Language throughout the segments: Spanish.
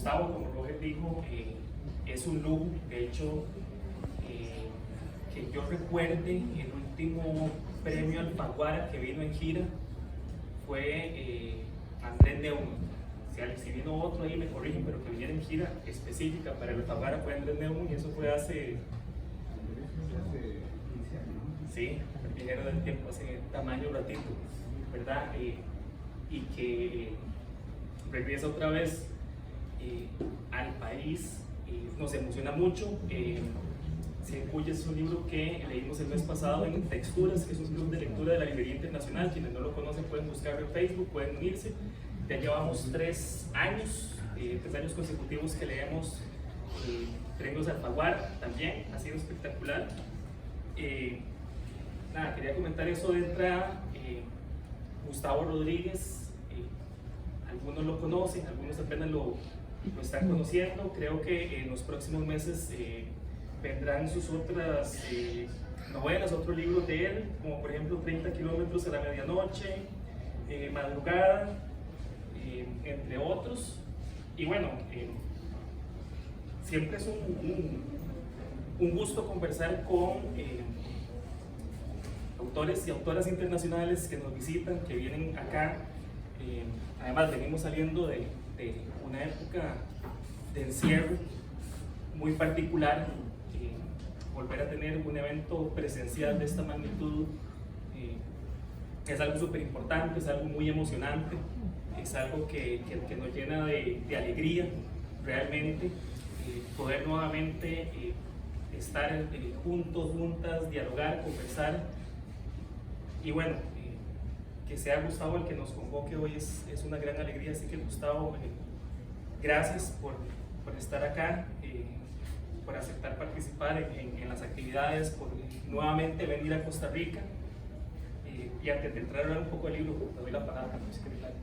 Gustavo, como Roger dijo, es un lujo. De hecho, que yo recuerde, el último premio Alfaguara que vino en gira fue Andrés Neumann. Si vino otro ahí me corrigen, pero que viniera en gira específica para el Alfaguara fue Andrés Neumann, y eso fue hace 15 años. Sí, el viajero del tiempo, hace tamaño ratito, ¿verdad? Y que regresa otra vez al país, nos emociona mucho. Cien Cuyes es un libro que leímos el mes pasado en Texturas, que es un club de lectura de la Librería Internacional. Quienes no lo conocen pueden buscarlo en Facebook, pueden unirse. Ya llevamos 3 años consecutivos que leemos premios Alfaguara, también ha sido espectacular. Nada, quería comentar eso de entrada. Gustavo Rodríguez, algunos lo conocen, algunos apenas lo están conociendo. Creo que en los próximos meses vendrán sus otras novelas, otros libros de él, como por ejemplo 30 kilómetros a la medianoche, Madrugada, entre otros. Y bueno, siempre es un gusto conversar con autores y autoras internacionales que nos visitan, que vienen acá. Además, venimos saliendo de una época de encierro muy particular. Volver a tener un evento presencial de esta magnitud es algo súper importante, es algo muy emocionante, es algo que nos llena de alegría realmente. Poder nuevamente estar juntos, juntas, dialogar, conversar. Y bueno, que sea Gustavo el que nos convoque hoy es una gran alegría. Así que Gustavo, gracias por estar acá, por aceptar participar en las actividades, por nuevamente venir a Costa Rica. Y antes de entrar a hablar un poco del libro, te doy la palabra al secretario.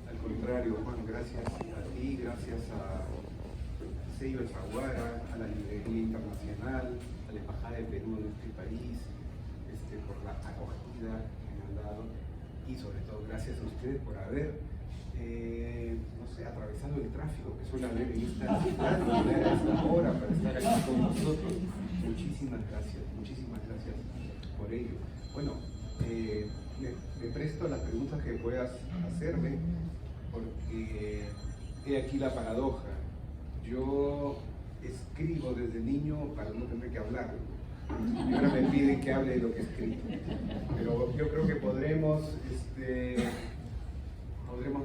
Al contrario, Juan, gracias a ti, gracias a Sello Alfaguara, a la Librería Internacional, a la Embajada de Perú en este país, por la acogida que me han dado, y sobre todo gracias a ustedes por haber atravesado el tráfico que suele haber en esta ciudad y llegar a esta hora para estar aquí con nosotros. Muchísimas gracias por ello. Bueno, me presto a las preguntas que puedas hacerme, porque he aquí la paradoja. Yo escribo desde niño para no tener que hablar, y ahora me piden que hable de lo que he escrito. Pero yo creo que podremos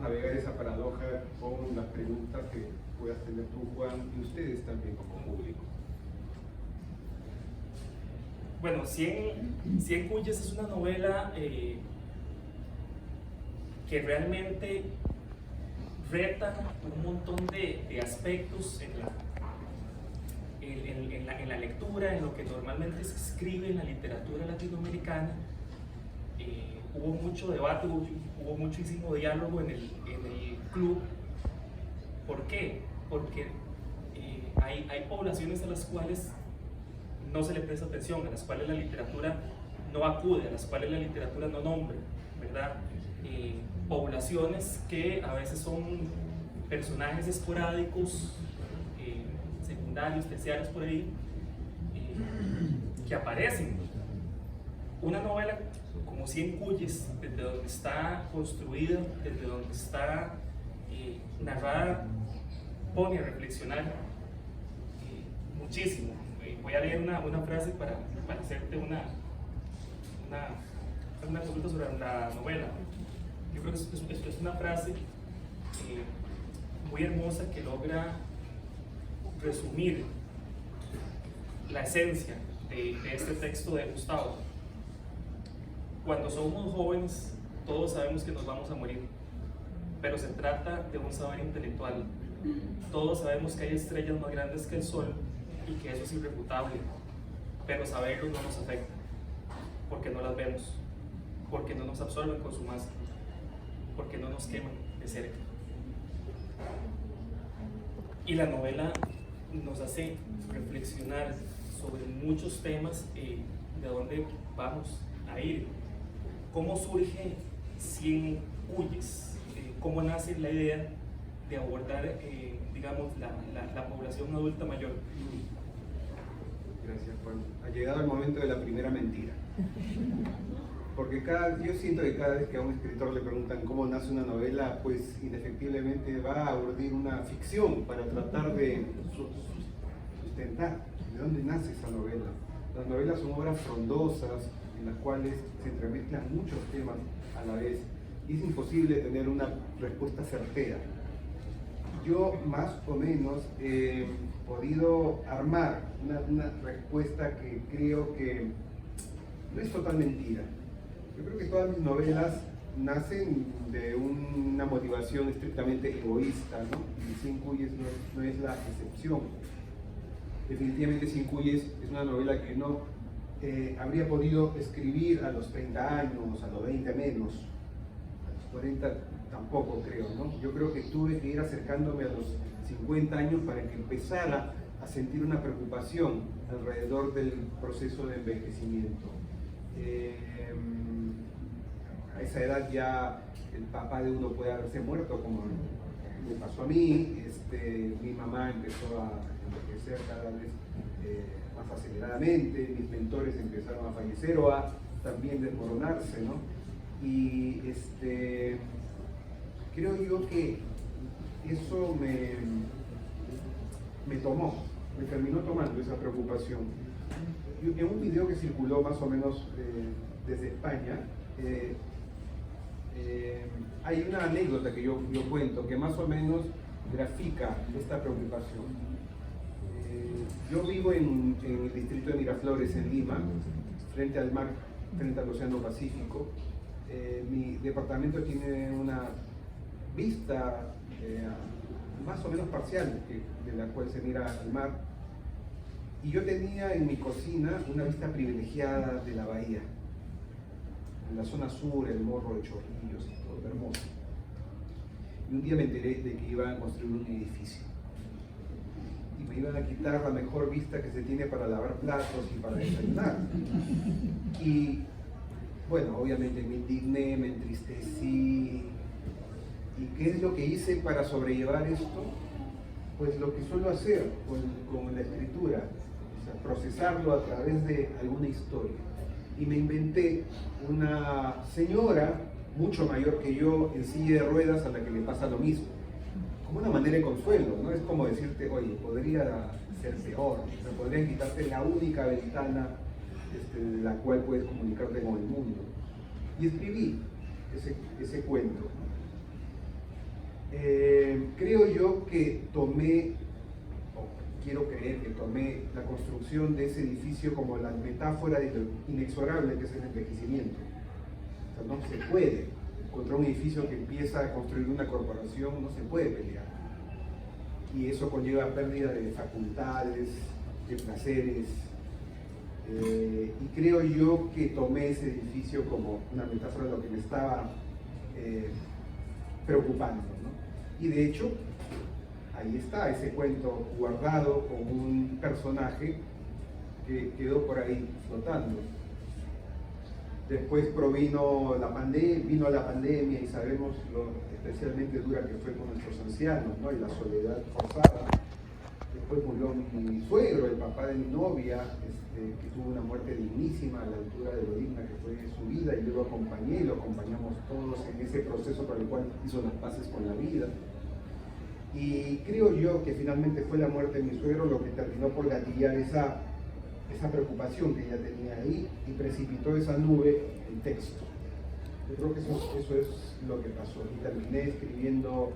navegar esa paradoja con las preguntas que puedas tener tú, Juan, y ustedes también como público. Bueno, Cien Cuyes es una novela que realmente reta un montón de aspectos en la lectura, en lo que normalmente se escribe en la literatura latinoamericana. Hubo mucho debate, hubo muchísimo diálogo en el club. ¿Por qué? Porque hay poblaciones a las cuales no se le presta atención, a las cuales la literatura no acude, a las cuales la literatura no nombra, ¿verdad? Poblaciones que a veces son personajes esporádicos, secundarios, terciarios por ahí, que aparecen. Una novela como Cien Cuyes, desde donde está construida, desde donde está narrada, pone a reflexionar muchísimo. Voy a leer una frase para hacerte una consulta sobre la novela. Yo creo que es una frase muy hermosa que logra resumir la esencia de este texto de Gustavo. Cuando somos jóvenes, todos sabemos que nos vamos a morir, pero se trata de un saber intelectual. Todos sabemos que hay estrellas más grandes que el Sol y que eso es irrefutable, pero saberlo no nos afecta, porque no las vemos, porque no nos absorben con su masa, porque no nos queman de cerca. Y la novela nos hace reflexionar sobre muchos temas, de dónde vamos a ir, cómo surge Cien Cuyes, cómo nace la idea de abordar, digamos, la población adulta mayor. Gracias, Juan. Ha llegado el momento de la primera mentira. Porque yo siento que cada vez que a un escritor le preguntan cómo nace una novela, pues indefectiblemente va a urdir una ficción para tratar de sustentar de dónde nace esa novela. Las novelas son obras frondosas en las cuales se entremezclan muchos temas a la vez y es imposible tener una respuesta certera. Yo más o menos he podido armar una respuesta que creo que no es total mentira. Yo creo que todas mis novelas nacen de una motivación estrictamente egoísta, ¿no? Y Sin Cuyes no es la excepción. Definitivamente Sin Cuyes es una novela que no habría podido escribir a los 30 años, a los 20 menos, a los 40 tampoco creo, ¿no? Yo creo que tuve que ir acercándome a los 50 años para que empezara a sentir una preocupación alrededor del proceso de envejecimiento. A esa edad ya el papá de uno puede haberse muerto, como me pasó a mí. Mi mamá empezó a envejecer cada vez más aceleradamente, mis mentores empezaron a fallecer o a también desmoronarse, ¿no? Y creo yo que eso me terminó tomando esa preocupación. En un video que circuló más o menos desde España, hay una anécdota que yo cuento que más o menos grafica esta preocupación. Yo vivo en el distrito de Miraflores, en Lima, frente al mar, frente al Océano Pacífico. Mi departamento tiene una vista más o menos parcial, de la cual se mira al mar. Y yo tenía en mi cocina una vista privilegiada de la bahía, en la zona sur, el Morro de Chorrillos y todo, hermoso. Y un día me enteré de que iban a construir un edificio. Y me iban a quitar la mejor vista que se tiene para lavar platos y para desayunar. Y bueno, obviamente me indigné, me entristecí. ¿Y qué es lo que hice para sobrellevar esto? Pues lo que suelo hacer con la escritura, o sea, procesarlo a través de alguna historia. Y me inventé una señora mucho mayor que yo en silla de ruedas a la que le pasa lo mismo. Como una manera de consuelo, ¿no? Es como decirte, oye, podría ser peor, o sea, podrían quitarte la única ventana de la cual puedes comunicarte con el mundo. Y escribí ese cuento. Creo yo que quiero creer que tomé la construcción de ese edificio como la metáfora de lo inexorable que es el envejecimiento. O sea, no se puede contra un edificio que empieza a construir una corporación, no se puede pelear. Y eso conlleva pérdida de facultades, de placeres. Y creo yo que tomé ese edificio como una metáfora de lo que me estaba preocupando, ¿no? Y de hecho, ahí está ese cuento guardado con un personaje que quedó por ahí flotando. Después vino la pandemia y sabemos lo especialmente dura que fue con nuestros ancianos, ¿no? Y la soledad forzada. Después murió mi suegro, el papá de mi novia, que tuvo una muerte dignísima a la altura de lo digna que fue su vida, y yo lo acompañé y lo acompañamos todos en ese proceso por el cual hizo las paces con la vida. Y creo yo que finalmente fue la muerte de mi suegro lo que terminó por gatillar esa preocupación que ella tenía ahí y precipitó esa nube en texto. Yo creo que eso es lo que pasó y terminé escribiendo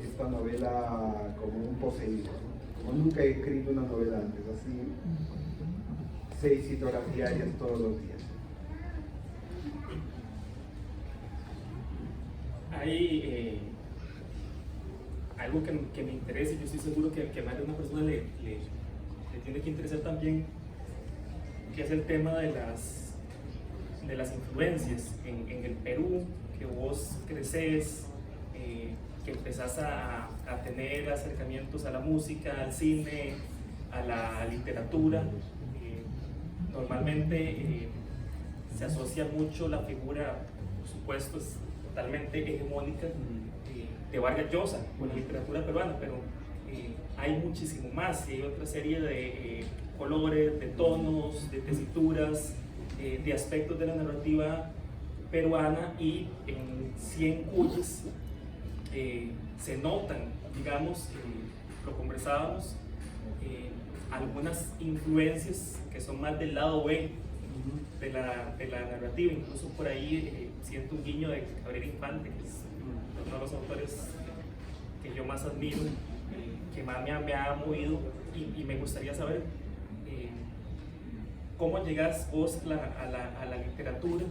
esta novela como un poseído, ¿no? Como nunca he escrito una novela antes, así 6-7 horas diarias todos los días. Hay algo que me interesa y yo estoy seguro que a más de una persona le tiene que interesar también, que es el tema de las influencias en el Perú, que vos creces, que empezás a tener acercamientos a la música, al cine, a la literatura. Normalmente se asocia mucho la figura, por supuesto, es totalmente hegemónica de Vargas Llosa con la literatura peruana, pero hay muchísimo más, y hay otra serie de colores, de tonos, de tesituras, de aspectos de la narrativa peruana, y en 100 cuyes se notan, digamos, lo conversábamos, algunas influencias que son más del lado B de la narrativa. Incluso por ahí siento un guiño de Gabriel Infante, que es uno de los autores que yo más admiro, que más me ha movido, y me gustaría saber cómo llegas vos a la literatura,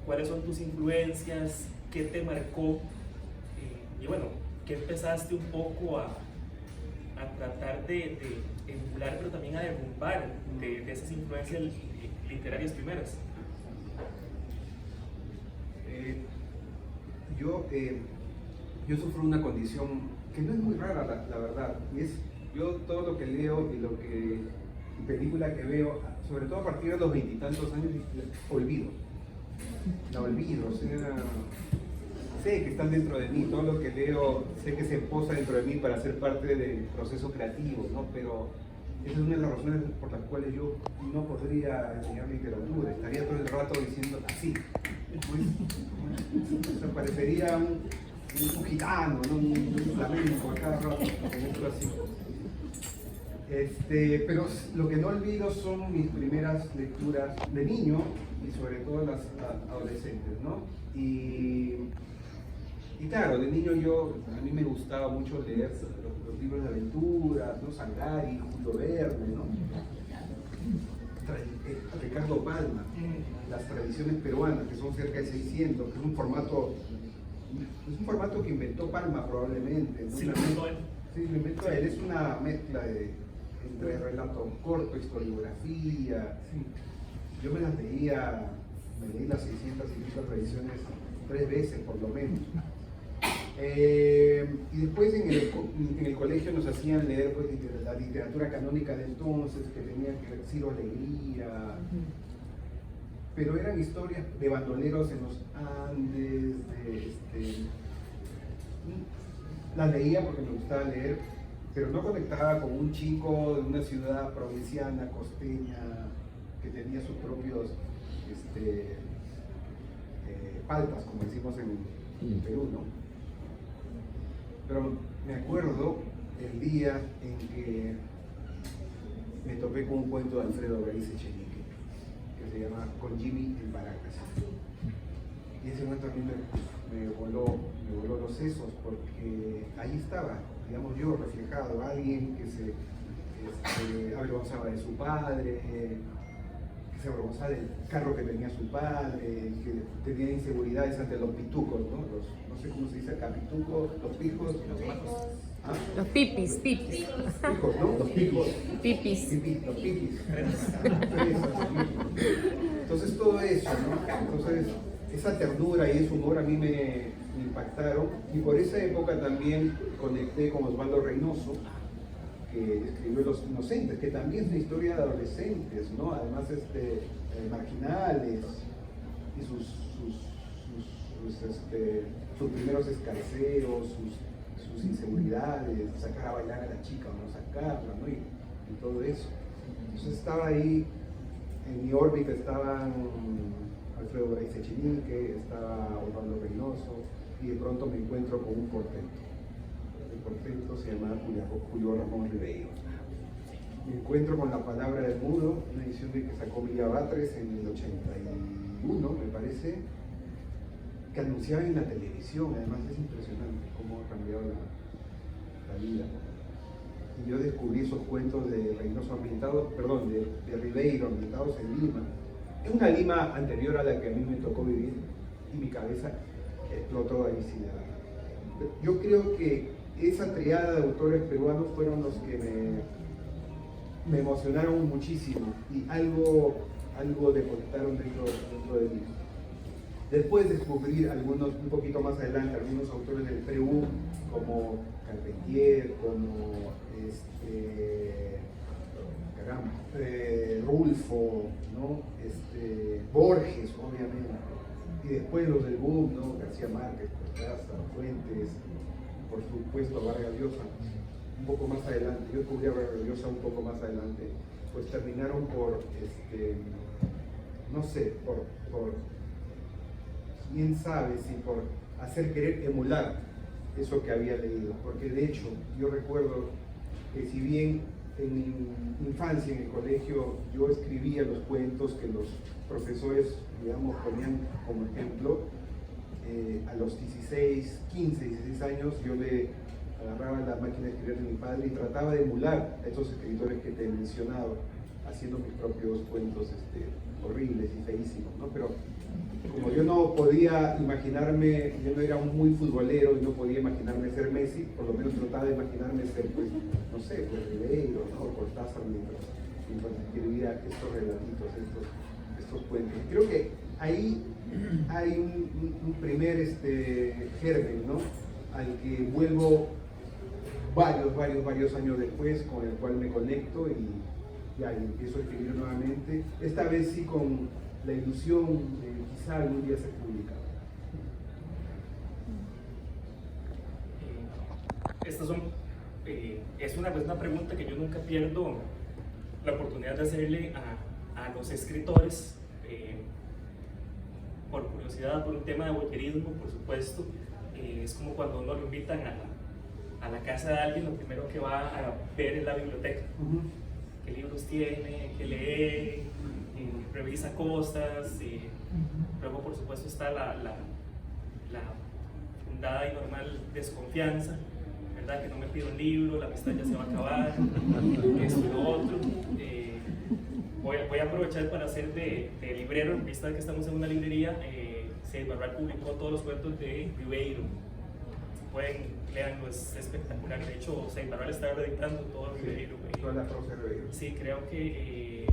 cuáles son tus influencias, qué te marcó, y bueno, qué empezaste un poco a tratar de emular, pero también a derrumbar de esas influencias literarias primeras. Yo sufro una condición que no es muy rara, la verdad. Yo todo lo que leo y película que veo, sobre todo a partir de los 20 y tantos años, olvido. La olvido, o sea, sé que están dentro de mí, todo lo que leo sé que se posa dentro de mí para ser parte del proceso creativo, ¿no? Pero esa es una de las razones por las cuales yo no podría enseñar literatura, estaría todo el rato diciendo así, pues, o sea, parecería un gitano, ¿no? un flamenco a cada rato, así. Pero lo que no olvido son mis primeras lecturas de niño, y sobre todo las adolescentes, ¿no? Y claro, de niño a mí me gustaba mucho leer los libros de aventuras, ¿no? Sangari, Julio Verne, ¿no? Ricardo Palma, las tradiciones peruanas, que son cerca de 600, que es un formato que inventó Palma probablemente, ¿no? Sí, lo inventó él. Sí, lo inventó él, es una mezcla entre relato corto, historiografía. Sí. Yo me leí las 600 y pico tradiciones 3 veces por lo menos. Y después en el colegio nos hacían leer, pues, la literatura canónica de entonces, que tenía que ver Ciro Alegría, pero eran historias de bandoleros en los Andes, las leía porque me gustaba leer, pero no conectaba con un chico de una ciudad provinciana, costeña, que tenía sus propios paltas, como decimos en Perú, ¿no? Pero me acuerdo el día en que me topé con un cuento de Alfredo Breiz Echenique, que se llama Con Jimmy en Baracas. Y ese momento a mí me voló los sesos, porque ahí estaba, digamos yo, reflejado, alguien que se avergonzaba de su padre, que se avergonzaba del carro que tenía su padre, que tenía inseguridades ante los pitucos, ¿no? No sé cómo se dice acá, pitucos, los pijos, ¿ah? Los pipis. Pijos, ¿no? Los pijos. Pipis. Los pipis. Entonces todo eso, ¿no? Entonces esa ternura y ese humor a mí me impactaron, y por esa época también conecté con Osvaldo Reynoso, que escribió Los Inocentes, que también es una historia de adolescentes, ¿no? Además marginales, y sus primeros escarceos, sus inseguridades, sacar a bailar a la chica o no sacarla, ¿no? Y todo eso. Entonces estaba ahí, en mi órbita estaban Alfredo Breiz Echenique, estaba Osvaldo Reynoso, y de pronto me encuentro con un portento. El portento se llama Julio Ramón Ribeiro. Me encuentro con La Palabra del Mudo, una edición que sacó Villa Batres en el 81, me parece, que anunciaba en la televisión. Además es impresionante cómo ha cambiado la vida. Y yo descubrí esos cuentos de Reynoso de Ribeiro ambientados en Lima. Es una Lima anterior a la que a mí me tocó vivir, y mi cabeza explotó ahí sin nada. Yo creo que esa triada de autores peruanos fueron los que me emocionaron muchísimo, y algo depositaron dentro de mí. Después descubrí un poquito más adelante, algunos autores del Perú, como Carpentier, como Rulfo, ¿no? Borges, obviamente. Y después los del boom, ¿no? García Márquez, Cortázar, Fuentes, por supuesto Vargas Llosa, un poco más adelante, yo descubrí a Vargas Llosa un poco más adelante, pues terminaron por, no sé, por quién sabe si por hacer querer emular eso que había leído, porque de hecho yo recuerdo que si bien en mi infancia en el colegio yo escribía los cuentos que los profesores, digamos, ponían como ejemplo, a los 16, 15, 16 años yo le agarraba la máquina de escribir de mi padre y trataba de emular a esos escritores que te he mencionado, haciendo mis propios cuentos horribles y feísimos, ¿no? Pero como yo no podía imaginarme, yo no era un muy futbolero y no podía imaginarme ser Messi, por lo menos trataba de imaginarme ser, pues, no sé, pues Ribeiro, ¿no? Cortázar, mientras escribía estos relatitos, estos cuentos. Creo que ahí hay un primer germen, ¿no? Al que vuelvo varios años después, con el cual me conecto y ya empiezo a escribir nuevamente, esta vez sí con la ilusión de quizá algún día ser publicado. Es una pregunta que yo nunca pierdo la oportunidad de hacerle a los escritores, por curiosidad, por un tema de voyerismo, por supuesto. Es como cuando uno lo invitan a la casa de alguien, lo primero que va a ver es la biblioteca. Qué libros tiene, qué lee, revisa cosas, luego por supuesto está la fundada y normal desconfianza, ¿verdad? Que no me pido un libro, la amistad ya se va a acabar, esto y lo otro. Voy a aprovechar para hacer de librero, en vista de que estamos en una librería. Seis Barral publicó todos los cuentos de Ribeiro. Si pueden, leanlo, es espectacular. De hecho, Seis Barral está reeditando todo Ribeiro. Toda la prosa de Ribeiro. Sí, creo que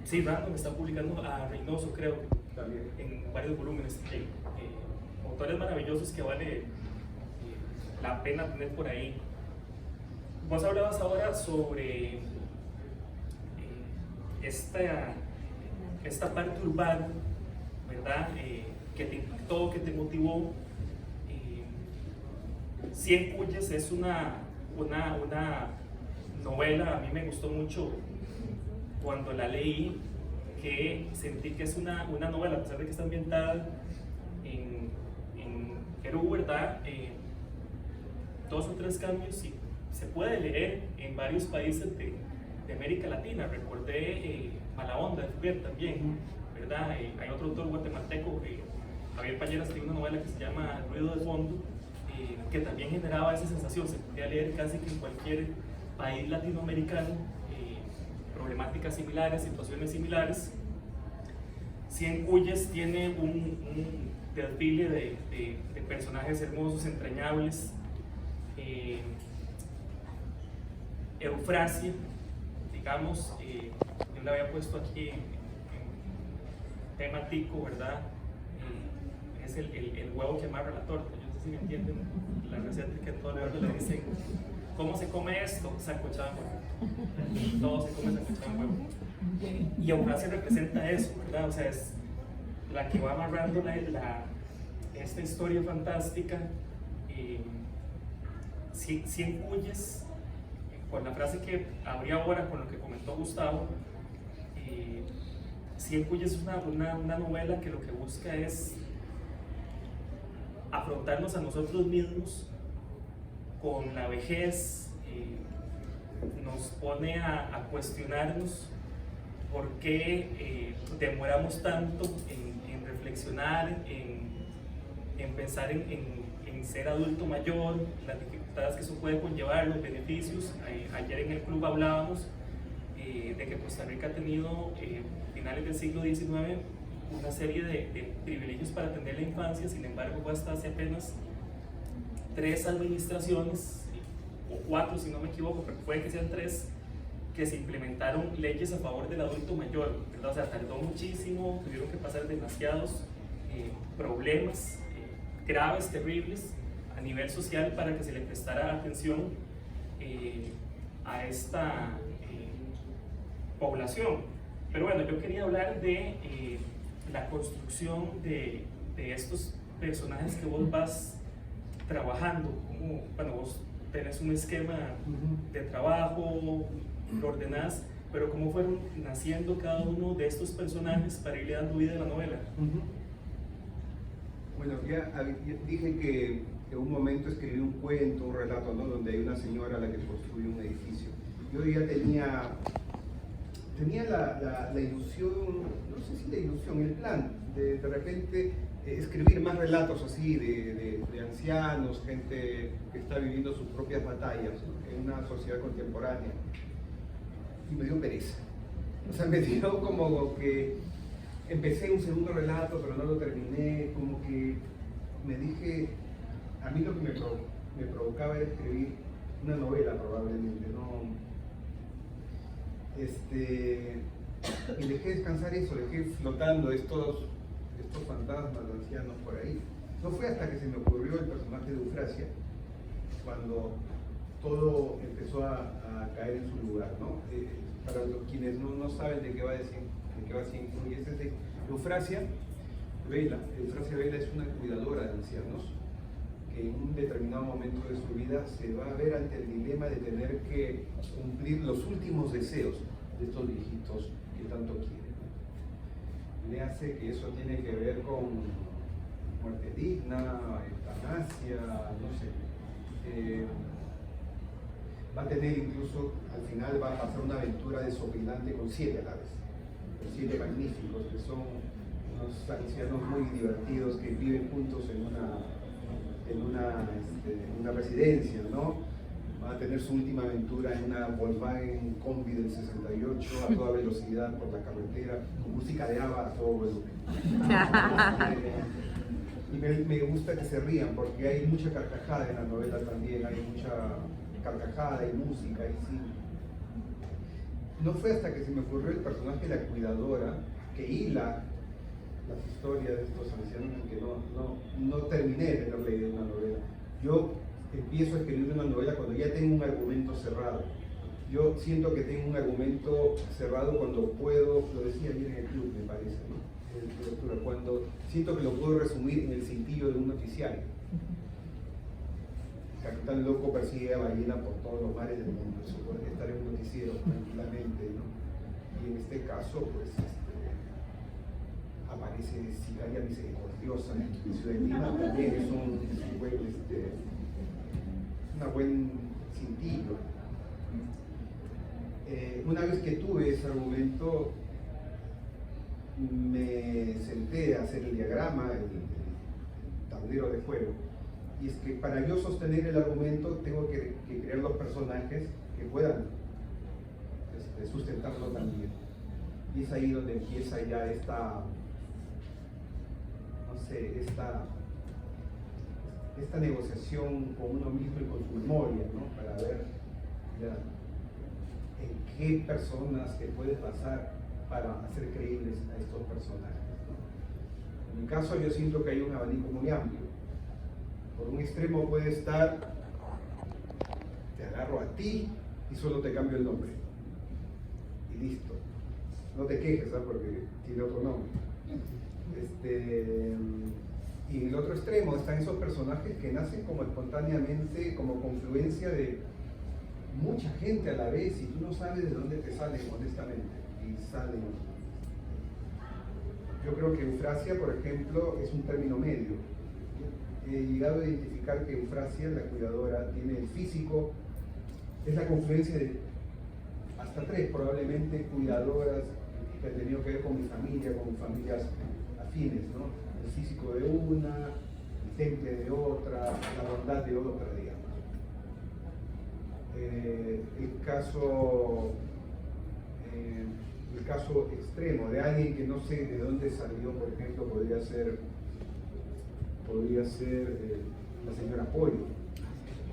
sí, Random está publicando a Reynoso, creo, también en varios volúmenes. Autores maravillosos que vale la pena tener por ahí. Vos hablabas ahora sobre esta parte urbana, ¿verdad? Que te impactó, que te motivó. Cien Cuyes es una novela, a mí me gustó mucho cuando la leí, que sentí que es una novela, a pesar de que está ambientada en Perú, ¿verdad? 2 o 3 cambios y se puede leer en varios países de América Latina. Recordé Mala Onda de Fuguet también, ¿verdad? Hay otro autor guatemalteco, Javier Palleras, tiene una novela que se llama Ruido de Fondo, que también generaba esa sensación. Se podía leer casi que en cualquier país latinoamericano, problemáticas similares, situaciones similares. Cien Cuyes tiene un desfile de personajes hermosos, entrañables. Eufrasia, digamos, yo le había puesto aquí en tema tico, ¿verdad? Es el huevo que amarra la torta. Yo no sé si me entienden la receta que en todo el mundo le dicen: ¿cómo se come esto? Sancochado en huevo. Todo se come sancochado en huevo. Y Eufrasia representa eso, ¿verdad? O sea, es la que va amarrando esta historia fantástica. Cien Cuyes, con la frase que abrí ahora con lo que comentó Gustavo, Cien Cuyes es una novela que lo que busca es afrontarnos a nosotros mismos con la vejez. Nos pone a cuestionarnos por qué demoramos tanto en reflexionar, en pensar en ser adulto mayor, las dificultades que eso puede conllevar, los beneficios. Ayer en el club hablábamos de que Costa Rica ha tenido, finales del siglo XIX, una serie de privilegios para atender la infancia. Sin embargo, fue hasta hace apenas 3 administraciones, o 4 si no me equivoco, pero puede que sean 3, que se implementaron leyes a favor del adulto mayor, ¿verdad? O sea, tardó muchísimo, tuvieron que pasar demasiados problemas graves, terribles a nivel social para que se le prestara atención a esta población. Pero bueno, yo quería hablar de la construcción de estos personajes que vos vas trabajando. Como, bueno, vos tenés un esquema de trabajo, lo ordenás, pero cómo fueron naciendo cada uno de estos personajes para irle dando vida a la novela. Bueno, ya dije que en un momento escribí un cuento, un relato, ¿no? Donde hay una señora a la que construye un edificio. Yo ya tenía la ilusión, no sé si la ilusión, el plan, de repente escribir más relatos así de ancianos, gente que está viviendo sus propias batallas, ¿no? En una sociedad contemporánea. Y me dio pereza. O sea, me dio como que empecé un segundo relato, pero no lo terminé, como que me dije, a mí lo que me provocaba era escribir una novela probablemente, ¿no? Y dejé descansar eso, dejé flotando estos fantasmas de ancianos por ahí. No fue hasta que se me ocurrió el personaje de Eufrasia, cuando todo empezó a caer en su lugar, ¿no? Para los quienes no saben de qué va a decir, Eufrasia Vela. Eufrasia Vela es una cuidadora de ancianos que en un determinado momento de su vida se va a ver ante el dilema de tener que cumplir los últimos deseos de estos viejitos que tanto quieren. Le hace que eso tiene que ver con muerte digna, eutanasia, no sé. Va a tener incluso, al final va a pasar una aventura desopilante con 7 alaves, con 7 magníficos, que son unos ancianos muy divertidos que viven juntos en una residencia, ¿no? Va a tener su última aventura en una Volkswagen Combi del 68 a toda velocidad por la carretera, con música de ABBA a todo volumen. Y me gusta que se rían porque hay mucha carcajada en la novela también, hay mucha carcajada y música y sí. No fue hasta que se me ocurrió el personaje de la cuidadora que hila las historias de estos ancianos en que no terminé de tener la idea de una novela. Yo empiezo a escribir una novela cuando ya tengo un argumento cerrado. Yo siento que tengo un argumento cerrado cuando puedo, lo decía ayer en el club, me parece, ¿no? Cuando siento que lo puedo resumir en el cintillo de un noticiario. El capitán loco persigue a ballena por todos los mares del mundo, eso puede estar en un noticiero tranquilamente, ¿no? Y en este caso, pues, aparece Sicaria Misericordiosa en Ciudad de Lima, también es un buen cintillo. Una vez que tuve ese argumento, me senté a hacer el diagrama, el tablero de juego. Y es que para yo sostener el argumento tengo que crear los personajes que puedan sustentarlo también. Y es ahí donde empieza ya esta negociación con uno mismo y con su memoria, ¿no? Para ver ya, en qué personas te puedes basar para hacer creíbles a estos personajes, ¿no? En mi caso yo siento que hay un abanico muy amplio. Por un extremo puede estar, te agarro a ti y solo te cambio el nombre. Y listo. No te quejes, ¿sabes? Porque tiene otro nombre. Y en el otro extremo están esos personajes que nacen como espontáneamente, como confluencia de mucha gente a la vez y tú no sabes de dónde te salen, honestamente. Y salen. Yo creo que Eufrasia, por ejemplo, es un término medio. He llegado a identificar que Eufrasia, la cuidadora, tiene el físico, es la confluencia de hasta 3 probablemente cuidadoras que han tenido que ver con mi familia, con familias afines, ¿no? El físico de una, el temple de otra, la bondad de otra, digamos. El caso extremo de alguien que no sé de dónde salió, por ejemplo, podría ser la señora Pollo.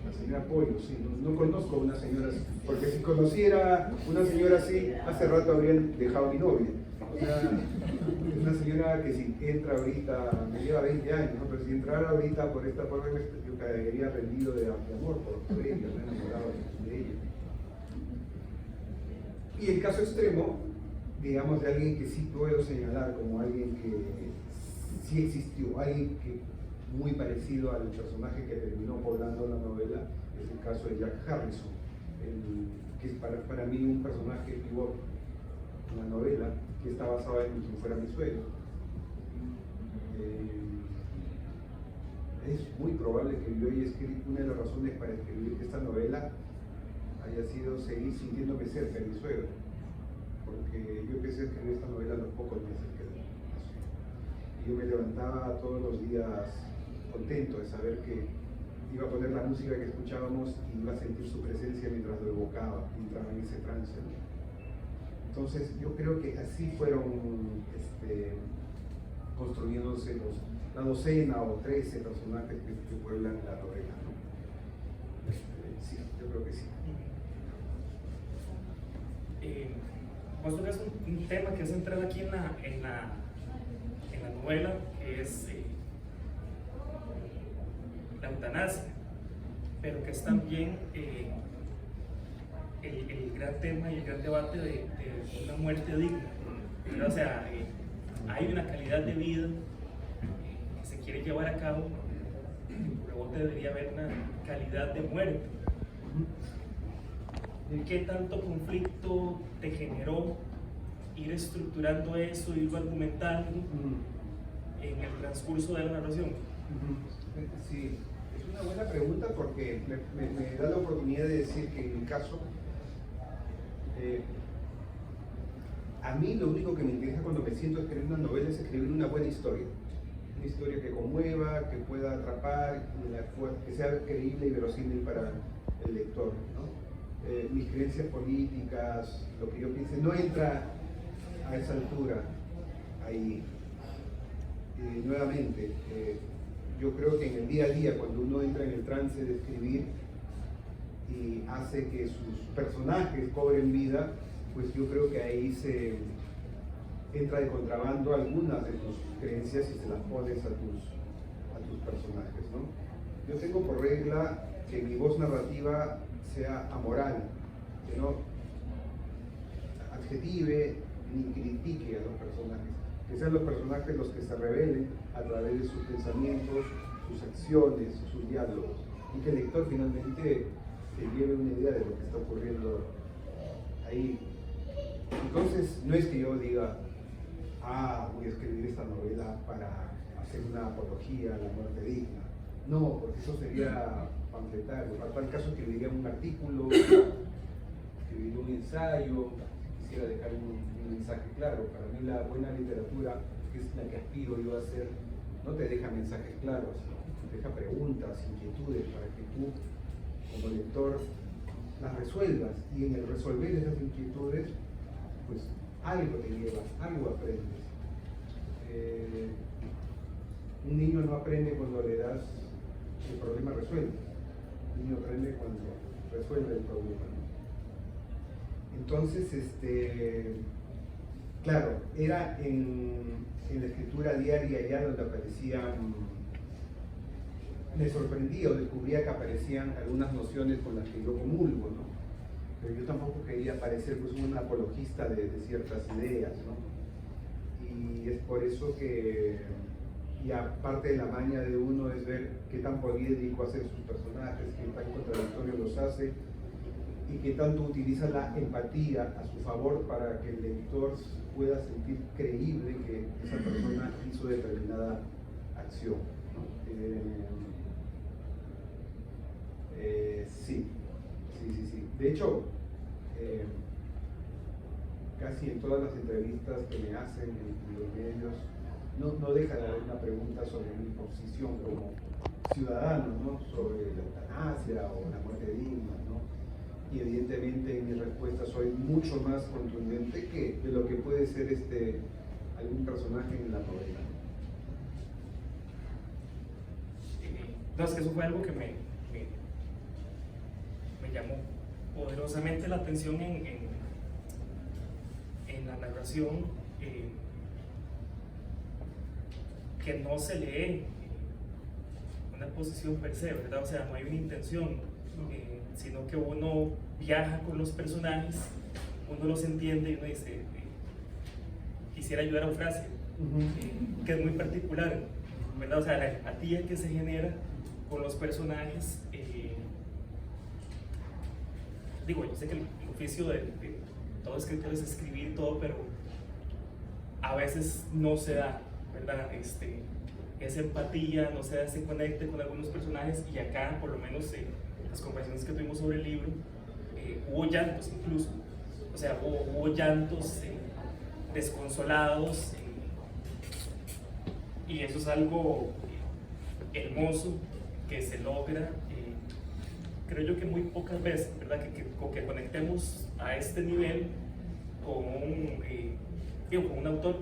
La señora Pollo, sí, no conozco una señora así, porque si conociera una señora así, hace rato habrían dejado a mi novia. O sea, es una señora que si entra ahorita, me lleva 20 años, ¿no? Pero si entrara ahorita por esta forma, yo caería rendido de amor por ella, me he enamorado de ella. Y el caso extremo digamos, de alguien que sí puedo señalar como alguien que sí existió, alguien que muy parecido al personaje que terminó poblando la novela, es el caso de Jack Harrison, que es para mí un personaje pivot en la novela, que está basado en Quien fuera mi suegro. Es muy probable que yo haya escrito, una de las razones para escribir esta novela haya sido seguir sintiéndome cerca de mi suegro, porque yo empecé a escribir esta novela a los pocos meses que nació. Y yo me levantaba todos los días contento de saber que iba a poner la música que escuchábamos y iba a sentir su presencia mientras lo evocaba, entraba en ese trance, ¿no? Entonces yo creo que así fueron construyéndose la docena o 13 personajes que pueblan la novela, ¿no? Sí, yo creo que sí. Vos tocas un tema que es central aquí en la novela, que es la eutanasia, pero que es también el gran tema y el gran debate de una muerte digna. O sea, hay una calidad de vida que se quiere llevar a cabo, luego debería haber una calidad de muerte. ¿Qué tanto conflicto te generó ir estructurando eso, irlo argumentando en el transcurso de la narración? Sí, es una buena pregunta porque me da la oportunidad de decir que en mi caso, a mí lo único que me interesa cuando me siento a escribir una novela es escribir una buena historia. Una historia que conmueva, que pueda atrapar, que sea creíble y verosímil para el lector, ¿no? Mis creencias políticas, lo que yo piense, no entra a esa altura ahí. Nuevamente, yo creo que en el día a día, cuando uno entra en el trance de escribir y hace que sus personajes cobren vida, pues yo creo que ahí se entra de contrabando algunas de tus creencias y se las pones a tus personajes, ¿no? Yo tengo por regla que mi voz narrativa sea amoral, que no adjetive ni critique a los personajes, que sean los personajes los que se rebelen a través de sus pensamientos, sus acciones, sus diálogos, y que el lector finalmente se lleve una idea de lo que está ocurriendo ahí. Entonces, no es que yo diga, voy a escribir esta novela para hacer una apología a la muerte digna. No, porque eso sería panfletario. Para tal caso escribiría un artículo, escribiría un ensayo, quisiera dejar un mensaje claro. Para mí la buena literatura, que es la que aspiro yo a hacer, no te deja mensajes claros, te deja preguntas, inquietudes, para que tú, como lector, las resuelvas. Y en el resolver esas inquietudes, pues algo te llevas, algo aprendes. Un niño no aprende cuando le das el problema resuelto. El niño aprende cuando resuelve el problema, ¿no? Entonces, claro, era en la escritura diaria ya donde aparecían, me sorprendía o descubría que aparecían algunas nociones con las que yo comulgo, ¿no? Pero yo tampoco quería parecer pues un apologista de ciertas ideas, ¿no? Y es por eso que, y aparte de la maña de uno es ver qué tan poliédrico hacen sus personajes, qué tan contradictorio los hace y qué tanto utiliza la empatía a su favor para que el lector pueda sentir creíble que esa persona hizo determinada acción, ¿no? Sí. De hecho, casi en todas las entrevistas que me hacen en los medios, no deja de haber una pregunta sobre mi posición como ciudadano, ¿no? Sobre la eutanasia o la muerte digna, ¿no? Y evidentemente en mi respuesta soy mucho más contundente que de lo que puede ser algún personaje en la novela. No, es que eso fue algo que me llamó poderosamente la atención en la narración, que no se lee una posición per se, ¿verdad? O sea, no hay una intención, sino que uno viaja con los personajes, uno los entiende y uno dice, quisiera ayudar a Eufrasia, que es muy particular, ¿verdad? O sea, la empatía que se genera con los personajes. Digo, yo sé que el oficio de todo escritor es escribir todo, pero a veces no se da, ¿verdad? Esa empatía, no se da ese conecte con algunos personajes, y acá, por lo menos las conversaciones que tuvimos sobre el libro, hubo llantos incluso, o sea, hubo llantos desconsolados, y eso es algo hermoso que se logra, creo yo que muy pocas veces, ¿verdad? Que conectemos a este nivel con un autor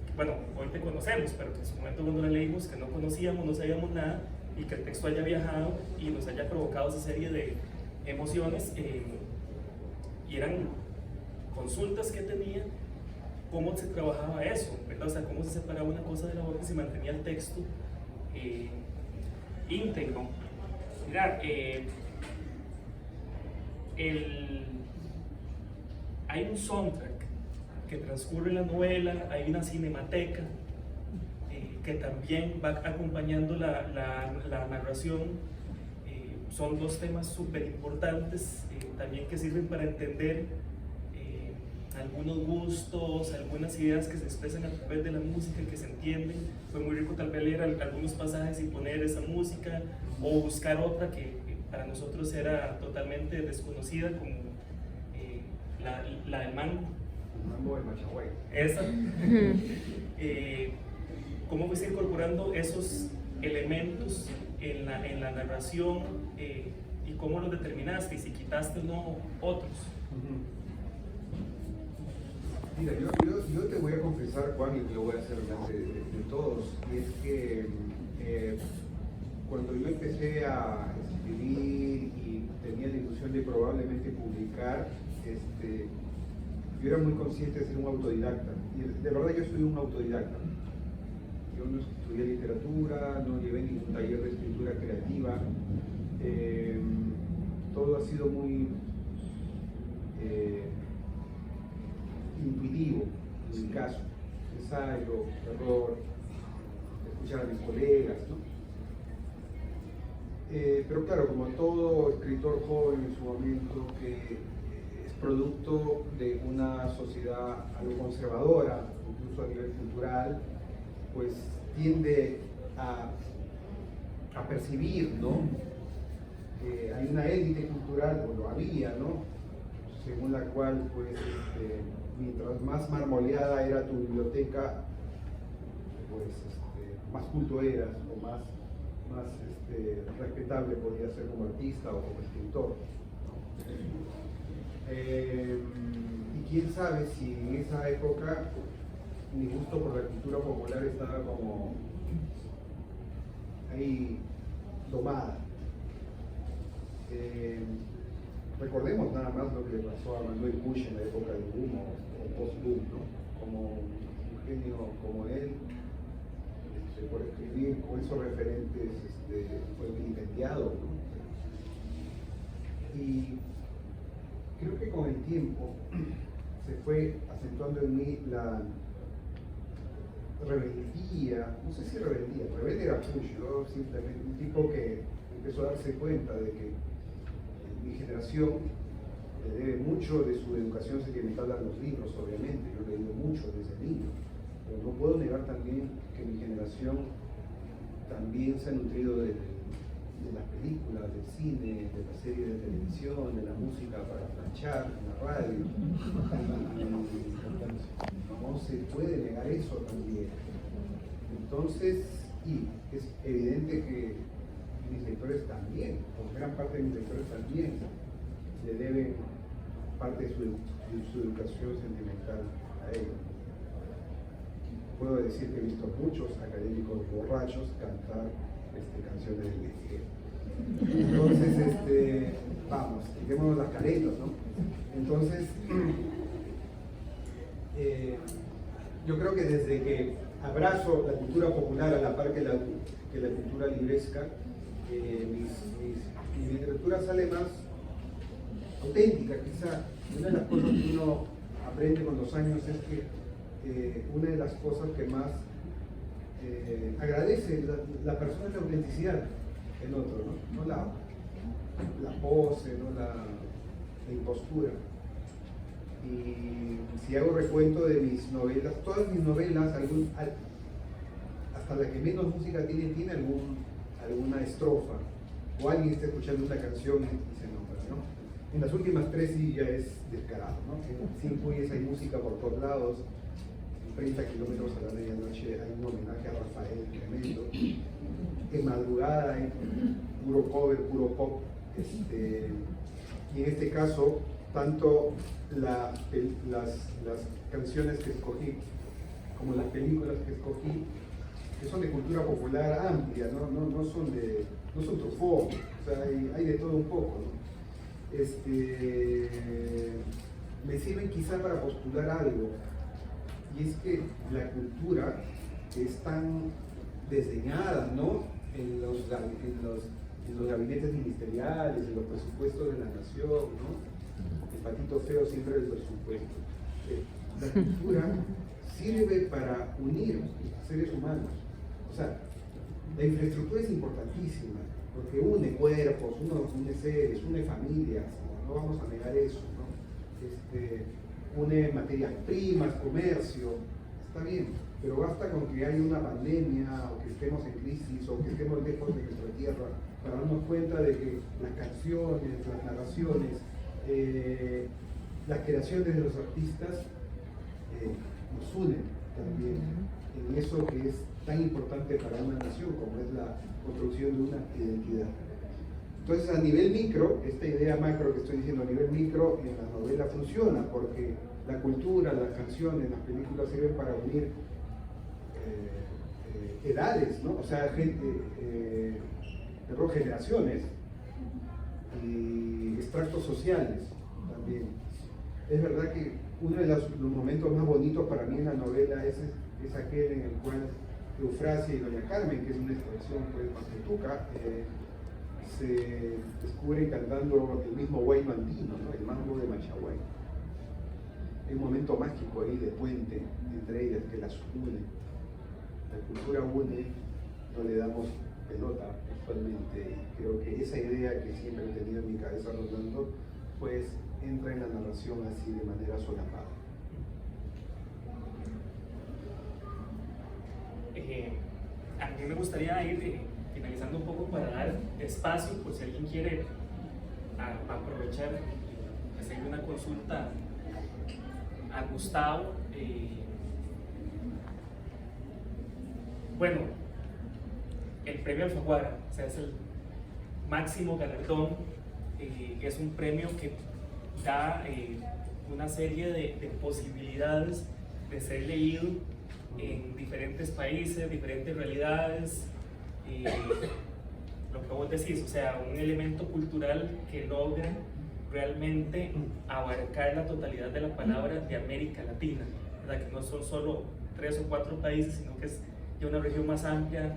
que, bueno, hoy te conocemos, pero que en su momento cuando lo leímos, que no conocíamos, no sabíamos nada, y que el texto haya viajado y nos haya provocado esa serie de emociones, y eran consultas que tenía, cómo se trabajaba eso, ¿verdad? O sea, cómo se separaba una cosa de la otra y se mantenía el texto íntegro. Mira, hay un soundtrack que transcurre en la novela, hay una cinemateca que también va acompañando la narración. Son dos temas súper importantes también, que sirven para entender algunos gustos, algunas ideas que se expresan a través de la música, que se entienden. Fue muy rico tal vez leer algunos pasajes y poner esa música, o buscar otra que para nosotros era totalmente desconocida, como la del mango. El mango de Machagüey. Esa. ¿Cómo fuiste incorporando esos elementos en la narración, y cómo los determinaste, y si quitaste o no otros? Mira, yo te voy a confesar, Juan, y lo voy a hacer delante de todos, y es que cuando yo empecé a escribir y tenía la ilusión de probablemente publicar, yo era muy consciente de ser un autodidacta, y de verdad yo soy un autodidacta. Yo no estudié literatura, no llevé ningún taller de escritura creativa, todo ha sido muy intuitivo en mi caso, ensayo, error, escuchar a mis colegas, ¿no? Pero claro, como todo escritor joven en su momento, que es producto de una sociedad algo conservadora, incluso a nivel cultural, pues tiende a percibir, ¿no? Hay una élite cultural, o lo había, ¿no? Según la cual, pues, mientras más marmoleada era tu biblioteca, pues más culto eras, o más respetable podías ser como artista o como escritor, ¿no? Y quién sabe si en esa época mi gusto por la cultura popular estaba como ahí domada. Recordemos nada más lo que le pasó a Manuel Puig en la época del boom o post-boom, ¿no? Como un genio como él, por escribir con esos referentes, fue vilipendiado, ¿no? Y creo que con el tiempo se fue acentuando en mí la rebeldía, no sé si rebeldía, rebelde era Puig, yo simplemente un tipo que empezó a darse cuenta de que mi generación le debe mucho de su educación sentimental a los libros, obviamente, yo he leído mucho desde niño, pero no puedo negar también que mi generación también se ha nutrido de las películas, del cine, de las series de televisión, de la música para planchar, en la radio. No se puede negar eso también. Entonces, y es evidente que mis lectores también, o gran parte de mis lectores también, le deben parte de su educación sentimental a ellos. Puedo decir que he visto a muchos académicos borrachos cantar canciones del extranjero. Entonces, vamos, quitemos las caretas, ¿no? Entonces, yo creo que desde que abrazo la cultura popular a la par que la cultura libresca, mi literatura sale más auténtica, quizá. Una de las cosas que uno aprende con los años es que una de las cosas que más agradece la persona es la autenticidad en otro, ¿no? No la pose, no la impostura. Y si hago recuento de mis novelas, todas mis novelas, hasta la que menos música tiene alguna estrofa, o alguien está escuchando una canción y se nombra, ¿no? En las últimas 3 sí ya es descarado, ¿no? En 5 hay música por todos lados, en 30 kilómetros a la medianoche hay un homenaje a Rafael tremendo, en Madrugada hay puro cover, puro pop, y en este caso, tanto las canciones que escogí como las películas que escogí, que son de cultura popular amplia, no son Truffaut, o sea, hay de todo un poco, ¿no? Me sirven quizá para postular algo, y es que la cultura es tan desdeñada, ¿no? En los gabinetes ministeriales, en los presupuestos de la nación, ¿no? El patito feo siempre del presupuesto. La cultura sirve para unir seres humanos. O sea, la infraestructura es importantísima, porque une cuerpos, une seres, une familias, no vamos a negar eso, ¿no? Une materias primas, comercio, está bien, pero basta con que haya una pandemia, o que estemos en crisis, o que estemos lejos de nuestra tierra, para darnos cuenta de que las canciones, las narraciones, las creaciones de los artistas nos unen también en eso que es tan importante para una nación como es la construcción de una identidad. Entonces, a nivel micro, esta idea macro que estoy diciendo a nivel micro en la novela funciona porque la cultura, las canciones, las películas sirven para unir edades, ¿no? O sea, generaciones y extractos sociales también. Es verdad que uno de los momentos más bonitos para mí en la novela es aquel en el cual Eufrasia y Doña Carmen, que es una expresión pues macetuca, se descubren cantando el mismo guayno andino, ¿no? El mambo de Machaguay. Hay un momento mágico ahí de puente entre ellas que las une. La cultura une, no le damos pelota usualmente. Creo que esa idea que siempre he tenido en mi cabeza rondando, pues entra en la narración así de manera solapada. A mí me gustaría ir finalizando un poco para dar espacio por si alguien quiere aprovechar y hacerle una consulta a Gustavo. Bueno, el premio Alfaguara, o sea, es el máximo galardón, es un premio que da una serie de posibilidades de ser leído en diferentes países, diferentes realidades, lo que vos decís, o sea, un elemento cultural que logra realmente abarcar la totalidad de la palabra de América Latina, ¿verdad? Que no son solo 3 o 4 países, sino que es ya una región más amplia,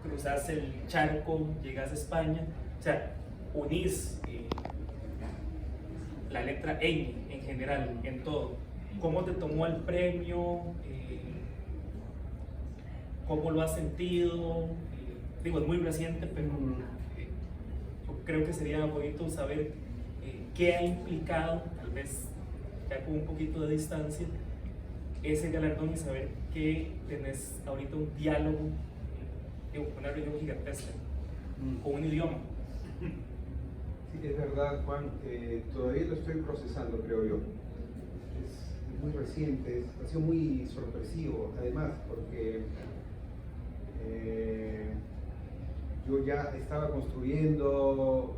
cruzás el charco, llegas a España, o sea, unís la letra ñ en general, en todo. ¿Cómo te tomó el premio? ¿Cómo lo has sentido? Digo, es muy reciente, pero yo creo que sería bonito saber qué ha implicado, tal vez ya con un poquito de distancia, ese galardón y saber que tenés ahorita un diálogo con una región gigantesca, con un idioma. Sí, es verdad, Juan, todavía lo estoy procesando, creo yo. Es muy reciente, ha sido muy sorpresivo, además, porque yo ya estaba construyendo,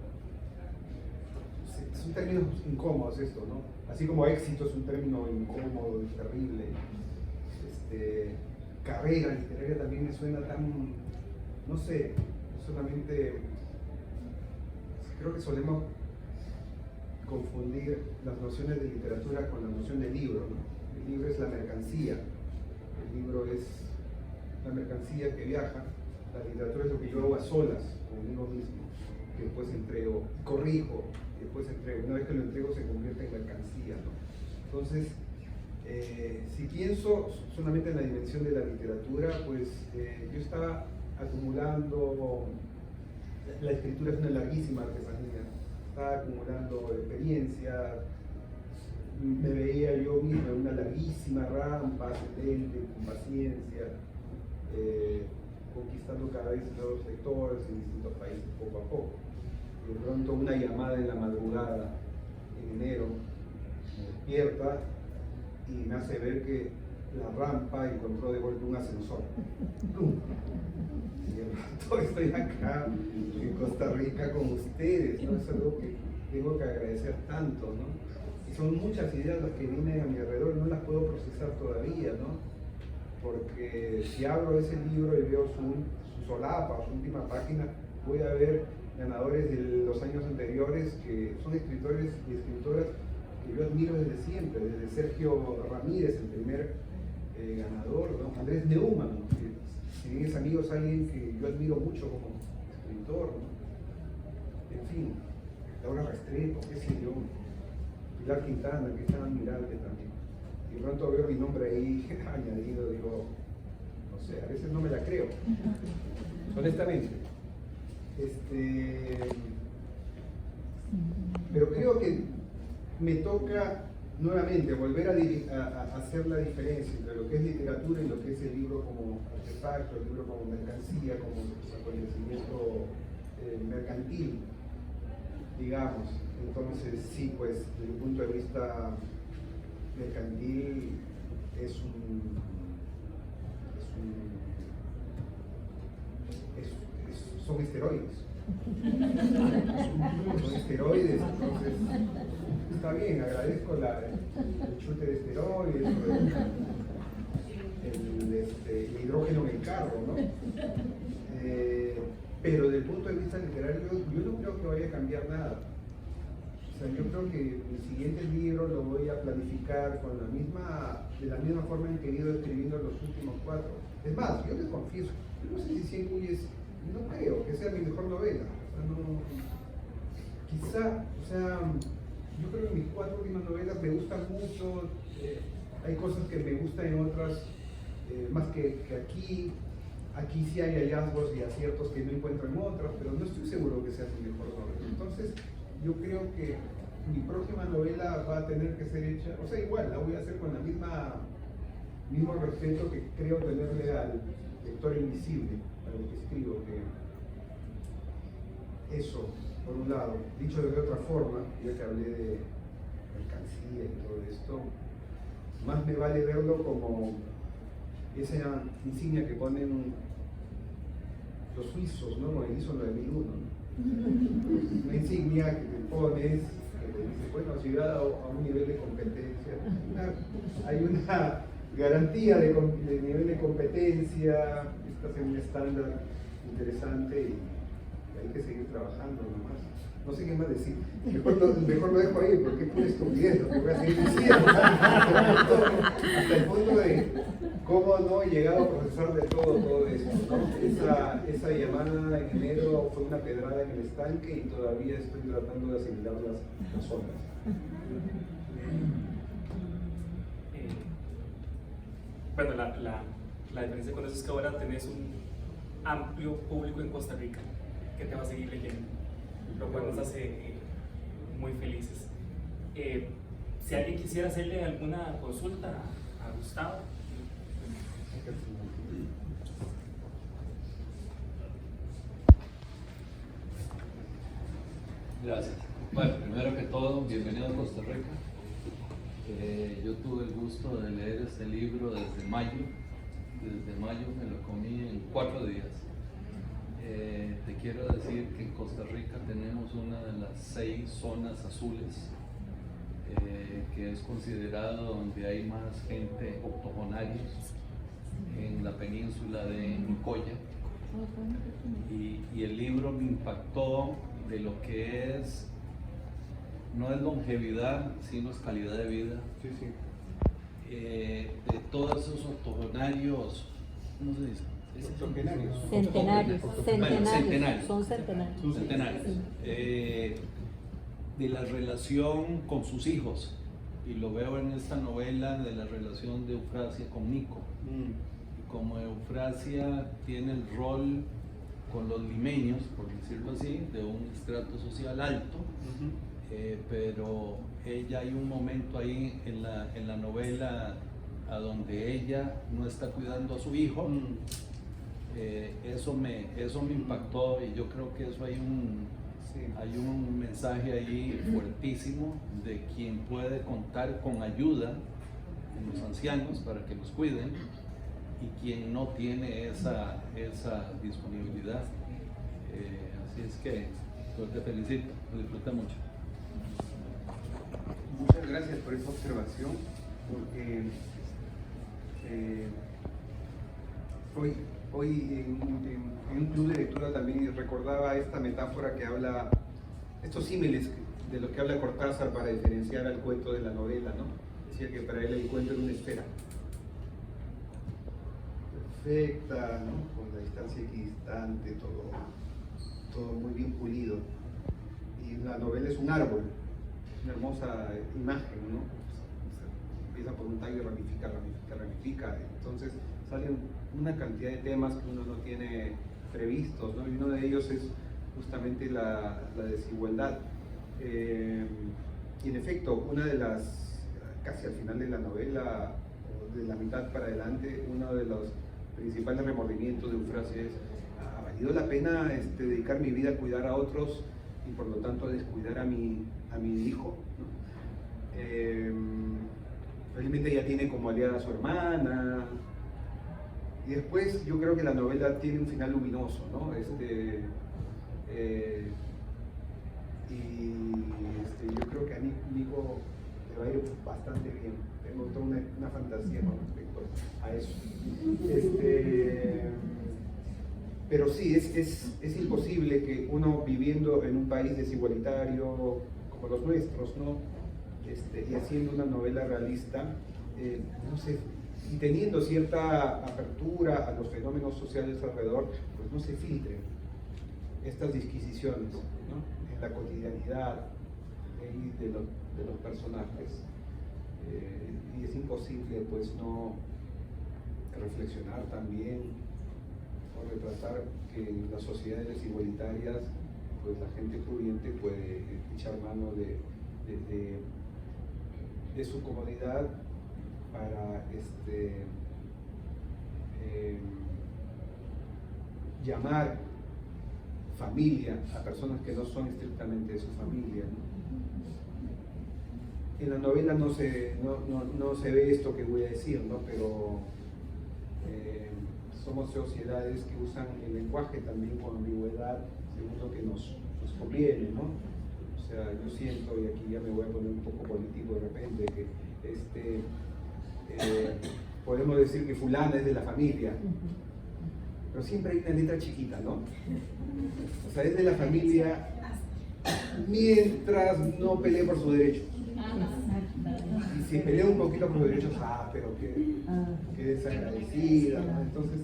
son términos incómodos esto, ¿no? Así como éxito es un término incómodo y terrible, carrera literaria también me suena tan, no sé, solamente, creo que solemos confundir las nociones de literatura con la noción de libro, ¿no? El libro es la mercancía, el libro es la mercancía que viaja, la literatura es lo que yo hago a solas conmigo mismo, que después entrego, corrijo, y después entrego, una vez que lo entrego se convierte en mercancía, ¿no? Entonces, Si pienso solamente en la dimensión de la literatura, pues yo estaba acumulando, la escritura es una larguísima artesanía, estaba acumulando experiencia, me veía yo mismo en una larguísima rampa ascendente, con paciencia, conquistando cada vez nuevos sectores en distintos países poco a poco. De pronto una llamada en la madrugada, en enero, me despierta y me hace ver que la rampa encontró de golpe un ascensor. Y de pronto estoy acá en Costa Rica con ustedes, ¿no? Es algo que tengo que agradecer tanto, ¿no? Y son muchas ideas las que vienen a mi alrededor, no las puedo procesar todavía, ¿no? Porque si abro ese libro y veo su solapa, su última página, voy a ver ganadores de los años anteriores que son escritores y escritoras que yo admiro desde siempre, desde Sergio Ramírez, el primer ganador, ¿no? Andrés Neumann, que si bien es amigo, es alguien que yo admiro mucho como escritor, ¿no? En fin, Laura Restrepo, qué sé yo, Pilar Quintana, que es tan admirable también. Y de pronto veo mi nombre ahí añadido, digo, no sé, a veces no me la creo, honestamente. Pero creo que me toca nuevamente volver a hacer la diferencia entre lo que es literatura y lo que es el libro como artefacto, el libro como mercancía, como acontecimiento mercantil, digamos. Entonces, sí, pues, desde un punto de vista mercantil son esteroides. Son esteroides, entonces está bien, agradezco el chute de esteroides, el hidrógeno en el carro, ¿no? Pero desde el punto de vista literario, yo no creo que vaya a cambiar nada. O sea, yo creo que mi siguiente libro lo voy a planificar de la misma forma en que he ido escribiendo los últimos 4. Es más, yo les confieso, yo no sé si 100 Cuyes, no creo que sea mi mejor novela. O sea, yo creo que mis 4 últimas novelas me gustan mucho, hay cosas que me gustan en otras, más que aquí. Aquí sí hay hallazgos y aciertos que no encuentro en otras, pero no estoy seguro que sea mi mejor novela. Entonces, yo creo que mi próxima novela va a tener que ser hecha, o sea, igual, la voy a hacer con la mismo respeto que creo tenerle al lector invisible, a lo que escribo, que eso, por un lado. Dicho de otra forma, ya que hablé de mercancía y todo esto, más me vale verlo como esa insignia que ponen los suizos, ¿no? Como hizo lo de 1001, ¿no? Una insignia que te pones, que te dice, bueno, has llegado a un nivel de competencia. Hay una garantía de nivel de competencia, estás en un estándar interesante y hay que seguir trabajando nomás. No sé qué más decir. Mejor lo dejo ahí, porque es una estupidez lo que voy a seguir diciendo. Hasta el punto de cómo no he llegado a procesar de todo eso, ¿no? Esa llamada en enero fue una pedrada en el estanque y todavía estoy tratando de asimilar las ondas. Bueno, la diferencia con eso es que ahora tenés un amplio público en Costa Rica que te va a seguir leyendo, lo cual nos hace muy felices. Si alguien quisiera hacerle alguna consulta a Gustavo. Gracias. Bueno, primero que todo, bienvenido a Costa Rica. Yo tuve el gusto de leer este libro desde mayo. Desde mayo me lo comí en 4 días. Te quiero decir que en Costa Rica tenemos una de las 6 zonas azules, que es considerado donde hay más gente octogenarios en la península de Nicoya. Y el libro me impactó de lo que es, no es longevidad, sino es calidad de vida. Sí, sí. De todos esos octogenarios, ¿cómo se dice? Centenarios. Centenarios. Son centenarios. De la relación con sus hijos, y lo veo en esta novela de la relación de Eufrasia con Nico. Y como Eufrasia tiene el rol con los limeños, por decirlo así, de un estrato social alto, pero ella, hay un momento ahí en la novela a donde ella no está cuidando a su hijo. Eso me impactó, y yo creo que eso hay un mensaje ahí fuertísimo de quien puede contar con ayuda en los ancianos para que los cuiden, y quien no tiene esa disponibilidad. Así es que yo te felicito, lo disfruté mucho. Muchas gracias por esa observación, porque hoy en un club de lectura también recordaba esta metáfora que habla, estos símiles de los que habla Cortázar para diferenciar al cuento de la novela, ¿no? Decía que para él el cuento era una esfera perfecta, ¿no? Con la distancia equidistante, todo muy bien pulido. Y la novela es un árbol, una hermosa imagen, ¿no? Empieza por un tallo y ramifica. Entonces salen una cantidad de temas que uno no tiene previstos, ¿no? Y uno de ellos es justamente la desigualdad. Y en efecto, una de las, casi al final de la novela, o de la mitad para adelante, uno de los principales remordimientos de Eufrasia es: ¿ha valido la pena dedicar mi vida a cuidar a otros y por lo tanto a descuidar a mi hijo? ¿No? Felizmente ella tiene como aliada a su hermana, y después yo creo que la novela tiene un final luminoso, ¿no? Yo creo que a Nico le va a ir bastante bien. Tengo toda una fantasía con respecto a eso. Pero sí, es imposible que uno, viviendo en un país desigualitario como los nuestros, ¿no? Y haciendo una novela realista, no sé, y teniendo cierta apertura a los fenómenos sociales alrededor, pues no se filtren estas disquisiciones, ¿no? En la cotidianidad de los personajes. Y es imposible, pues, no reflexionar también o retratar que en las sociedades desigualitarias, pues la gente pudiente puede echar mano de su comodidad para llamar familia a personas que no son estrictamente de su familia, ¿no? En la novela no se ve esto que voy a decir, ¿no? Pero somos sociedades que usan el lenguaje también con ambigüedad según lo que nos conviene, ¿no? O sea, yo siento, y aquí ya me voy a poner un poco político de repente, que podemos decir que fulana es de la familia, pero siempre hay una letra chiquita, ¿no? O sea, es de la familia mientras no pelee por sus derechos. Y si pelea un poquito por sus derechos, pero que desagradecida, ¿no? Entonces,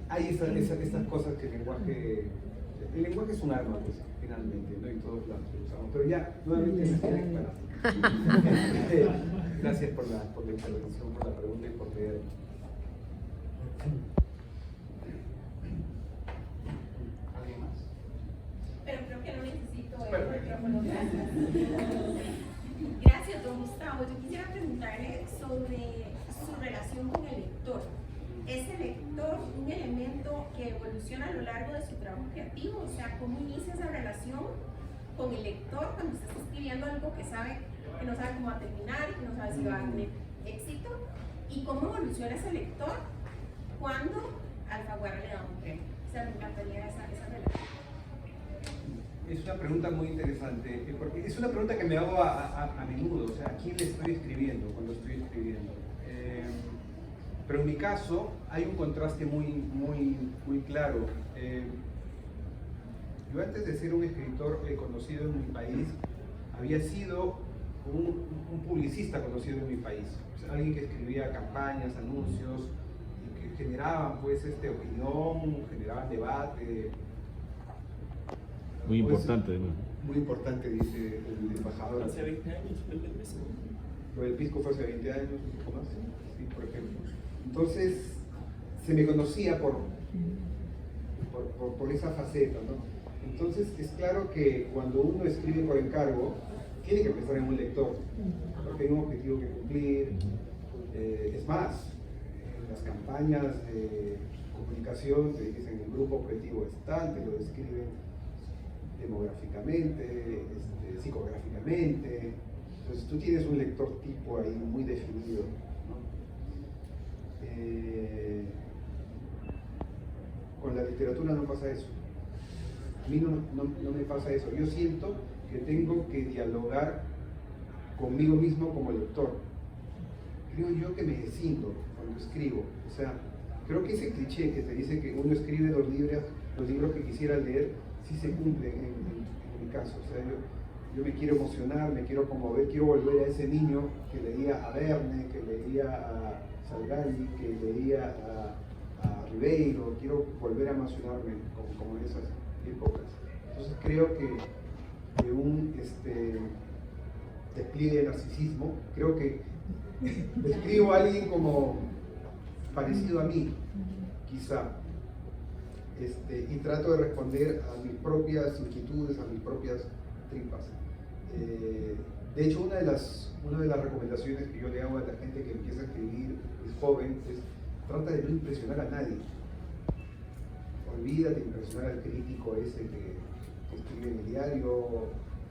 hay estas cosas que el lenguaje es un arma, pues, finalmente, ¿no? Y todos lo usamos. Pero ya, nuevamente me queda para. Gracias por la intervención, por la pregunta y por leer. ¿Alguien más? Pero creo que no necesito el micrófono. Gracias. Gracias, don Gustavo. Yo quisiera preguntarle sobre su relación con el lector. ¿Es el lector un elemento que evoluciona a lo largo de su trabajo creativo? O sea, ¿cómo inicia esa relación con el lector cuando usted está escribiendo algo que no sabe cómo va a terminar, que no sabe si va a tener éxito? ¿Y cómo evoluciona ese lector cuando Alfaguara le da un premio? O sea, me encantaría esa relación. Es una pregunta muy interesante, porque es una pregunta que me hago a menudo. O sea, ¿a quién le estoy escribiendo cuando estoy escribiendo? Pero en mi caso hay un contraste muy claro. Yo, antes de ser un escritor conocido en mi país, había sido un publicista conocido en mi país. O sea, alguien que escribía campañas, anuncios, y que generaban, pues, opinión, generaban debate. Muy importante, muy importante, dice el embajador. Hace 20 años, el Pisco. Lo del Pisco fue hace 20 años, un poco más, sí, por ejemplo. Entonces, se me conocía por esa faceta, ¿no? Entonces, es claro que cuando uno escribe por encargo, tiene que pensar en un lector, porque hay un objetivo que cumplir. Es más, en las campañas de comunicación te dicen el grupo objetivo es tal, te lo describen demográficamente, psicográficamente. Entonces tú tienes un lector tipo ahí muy definido, ¿no? Con la literatura no pasa eso. A mí no me pasa eso. Yo siento que tengo que dialogar conmigo mismo como lector. Creo yo que me descindo cuando escribo. O sea, creo que ese cliché que te dice que uno escribe los libros que quisiera leer, sí se cumple en mi caso. O sea, yo me quiero emocionar, me quiero conmover, quiero volver a ese niño que leía a Verne, que leía a Salgari, que leía a Ribeiro. Quiero volver a emocionarme como en esas épocas. Entonces creo que un despliegue de narcisismo, creo que describo a alguien como parecido a mí, quizá, y trato de responder a mis propias inquietudes, a mis propias tripas. De hecho, una de las recomendaciones que yo le hago a la gente que empieza a escribir, es joven, es trata de no impresionar a nadie. Olvídate de impresionar al crítico ese que escribe en el diario,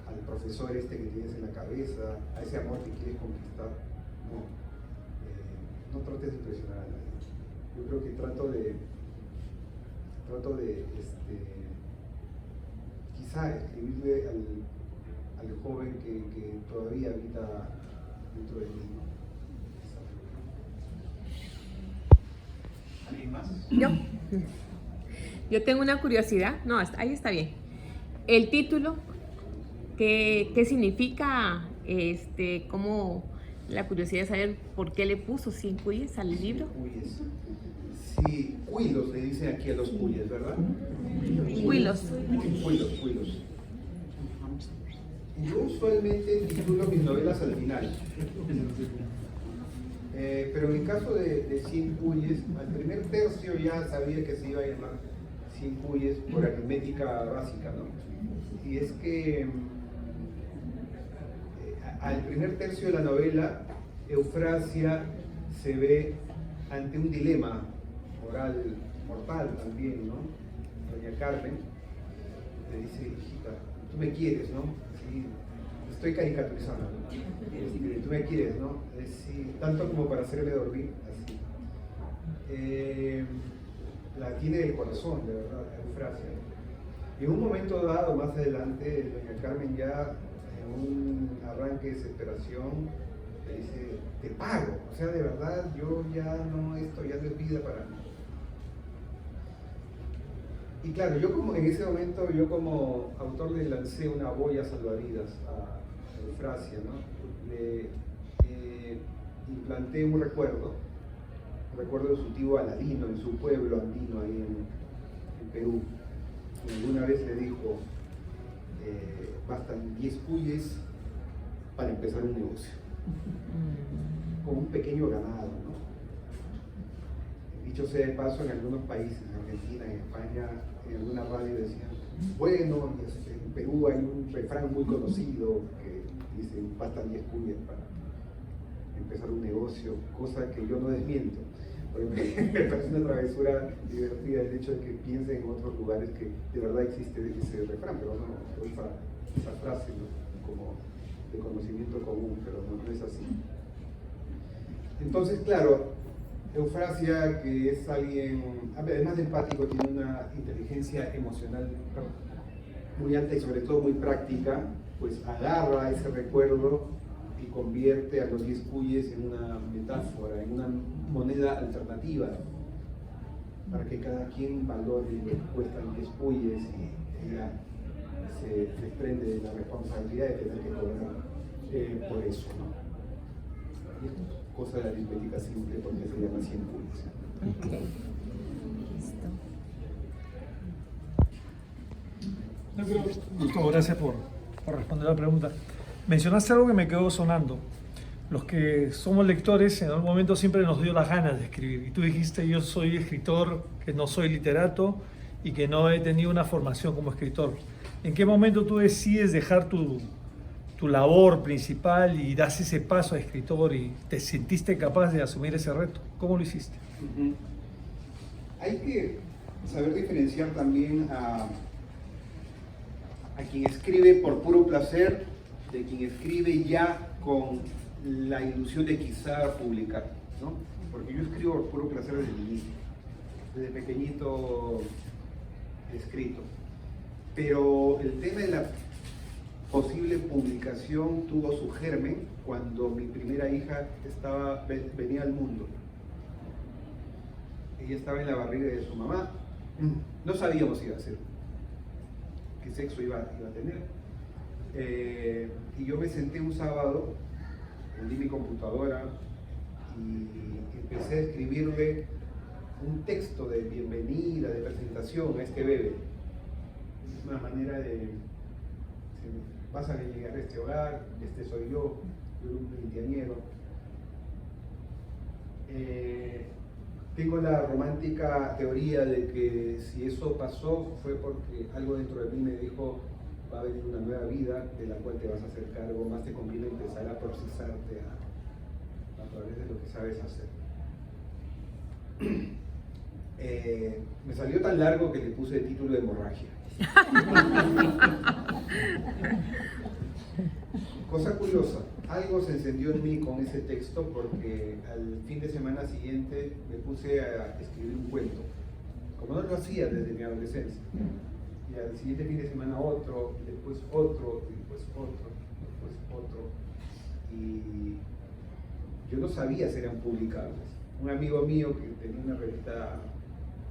al profesor que tienes en la cabeza, a ese amor que quieres conquistar. No trates de impresionar a nadie. Yo creo que trato de quizá escribirle al joven que todavía habita dentro de mí, ¿no? ¿Alguien más? Yo tengo una curiosidad. No, ahí está bien. El título, ¿qué significa? ¿Cómo? La curiosidad de saber por qué le puso 100 cuyes al libro. Cuyes. Sí, cuilos le dicen aquí a los cuyes, ¿verdad? Cuilos. Cuilos. Yo usualmente titulo mis novelas al final. Pero en el caso de 100 cuyes, al primer tercio ya sabía que se iba a llamar 100 cuyes por aritmética básica, ¿no? Y es que al primer tercio de la novela, Eufrasia se ve ante un dilema mortal también, ¿no? Doña Carmen le dice, hijita, tú me quieres, ¿no? Sí, estoy caricaturizando, ¿no? Tú me quieres, ¿no? Sí, tanto como para hacerle dormir, así. La tiene del corazón, de verdad, Eufrasia. Y en un momento dado, más adelante, doña Carmen ya en un arranque de desesperación le dice, te pago, o sea, de verdad, yo ya no, esto ya no es vida para mí. Y claro, en ese momento yo como autor le lancé una boya salvavidas a Eufrasia, ¿no? Le implanté un recuerdo de su tío Aladino en su pueblo andino ahí en Perú. Y alguna vez le dijo, bastan 10 cuyes para empezar un negocio, con un pequeño ganado, ¿no? Dicho sea de paso, en algunos países, en Argentina, en España, en alguna radio decían, bueno, en Perú hay un refrán muy conocido que dice, bastan 10 cuyes para empezar un negocio, cosa que yo no desmiento. Me parece una travesura divertida el hecho de que piensen en otros lugares que de verdad existe ese refrán, pero no, esa frase, ¿no? Como de conocimiento común, pero no es así. Entonces, claro, Eufrasia, que es alguien, además de empático, tiene una inteligencia emocional muy alta y sobre todo muy práctica, pues agarra ese recuerdo y convierte a los 10 cuyes en una metáfora, en una moneda alternativa, para que cada quien valore lo que cuestan 10 cuyes y ella se desprende de la responsabilidad de tener que cobrar por eso, ¿no? Y esto es cosa de la aritmética simple porque se llama 100 cuyes. Okay. Listo. Gustavo, gracias por por responder la pregunta. Mencionaste algo que me quedó sonando. Los que somos lectores en algún momento siempre nos dio las ganas de escribir. Y tú dijiste, yo soy escritor, que no soy literato y que no he tenido una formación como escritor. ¿En qué momento tú decides dejar tu labor principal y das ese paso a escritor y te sentiste capaz de asumir ese reto? ¿Cómo lo hiciste? Hay que saber diferenciar también a quien escribe por puro placer de quien escribe ya con la ilusión de quizá publicar, ¿no? Porque yo escribo por puro placer desde el inicio, desde pequeñito he escrito. Pero el tema de la posible publicación tuvo su germen cuando mi primera hija venía al mundo. Ella estaba en la barriga de su mamá. No sabíamos qué iba a hacer, qué sexo iba a tener. Y yo me senté un sábado, prendí mi computadora y empecé a escribirle un texto de bienvenida, de presentación a este bebé. Es una manera de: vas a llegar a este hogar, este soy yo un veinteañero. Tengo la romántica teoría de que si eso pasó fue porque algo dentro de mí me dijo: va a venir una nueva vida de la cual te vas a hacer cargo, más te conviene empezar a procesarte a través de lo que sabes hacer. Me salió tan largo que le puse el título de hemorragia. Cosa curiosa, algo se encendió en mí con ese texto porque al fin de semana siguiente me puse a escribir un cuento, como no lo hacía desde mi adolescencia. Y al siguiente fin de semana otro, y después otro, y después otro, y después otro. Y yo no sabía si eran publicables. Un amigo mío que tenía una revista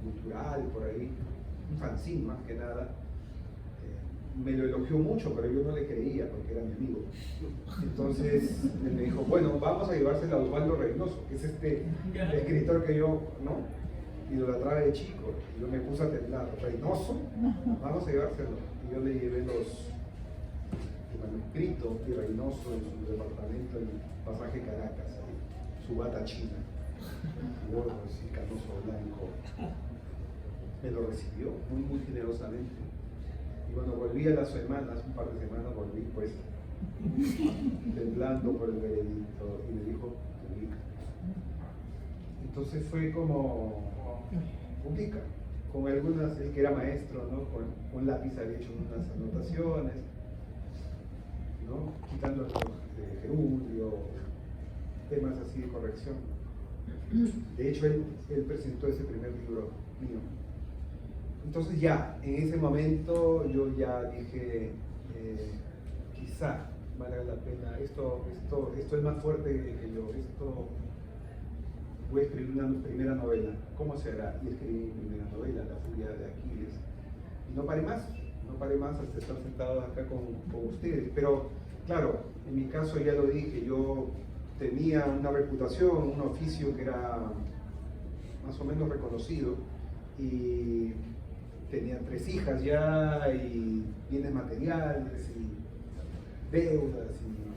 cultural por ahí, un fanzine más que nada, me lo elogió mucho, pero yo no le creía porque era mi amigo. Entonces él me dijo: bueno, vamos a llevárselo a Osvaldo Reynoso, que es este escritor que yo, ¿no?, idolatraba de chico. Y yo me puse a temblar: Reynoso, vamos a llevárselo. Y yo le llevé el manuscrito de Reynoso en su departamento en el pasaje Caracas, su bata china, gordo, así, canoso blanco. Me lo recibió muy generosamente. Y cuando volví a las semanas, un par de semanas, volví pues temblando por el veredicto y me dijo: publica. Entonces fue como: publica. Con algunas, él que era maestro, ¿no?, con lápiz había hecho unas anotaciones, ¿no?, quitando el gerundio, temas así de corrección. De hecho, él presentó ese primer libro mío. Entonces ya, en ese momento yo ya dije: quizá valga la pena, esto es más fuerte que yo, voy a escribir una primera novela. ¿Cómo se hará? Y escribí mi primera novela, La furia de Aquiles. Y no paré más hasta estar sentado acá con ustedes. Pero claro, en mi caso ya lo dije, yo tenía una reputación, un oficio que era más o menos reconocido, y tenía 3 hijas ya, y bienes materiales, y deudas,